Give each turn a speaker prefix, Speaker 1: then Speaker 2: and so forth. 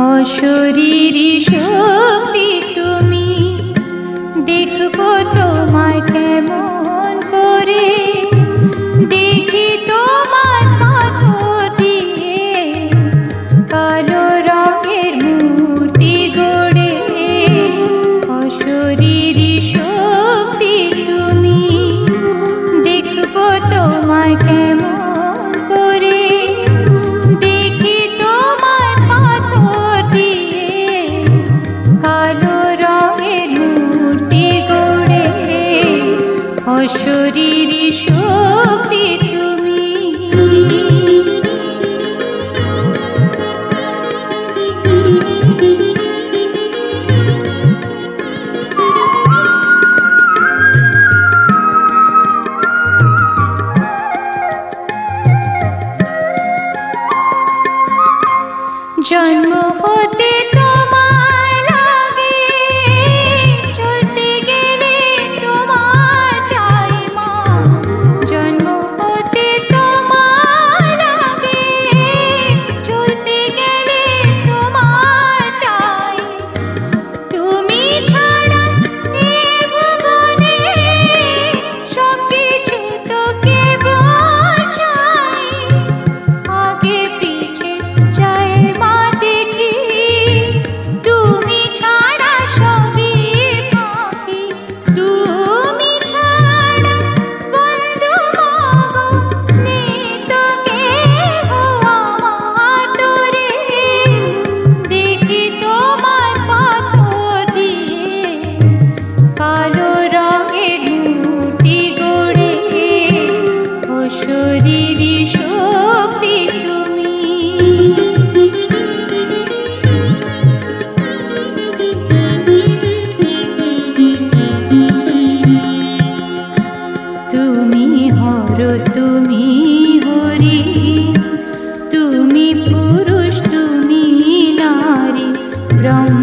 Speaker 1: অশরীরী শক্তি তুমি, দেখবো তোমায় কেমন করে, দেখি তোমার পাথর দিয়ে কালো রঙের মূর্তি গড়ে। অশরীরী শক্তি তুমি, দেখবো তোমায় কেমন করে, দেখি তোমার পাথর দিয়ে কালো রঙের মূর্তি গড়ে। অশরীরী শক্তি তুমি। জন্ম হতে তোমার লাগে, চলতে গেলে তোমার চাই মা। জন্ম হতে তোমার লাগে, চলতে গেলে তোমার চাই। তুমি ছাড়া এ ভুবনে সব কিছু তো কেবল ছাই। আগে পিছে যায় মা দেখি, তুমি ছাড়া সবই বাকি। তুমি ছাড়া বন্ধু মাগো নেই তো কেহ আমার তোরে, দেখি তোমার পাথর দিয়ে কালো রঙের মূর্তি গড়ে। অশরীরী শক্তি তুমি। তুমি হর তুমি হরি, তুমি পুরুষ তুমি নারী, ব্রহ্ম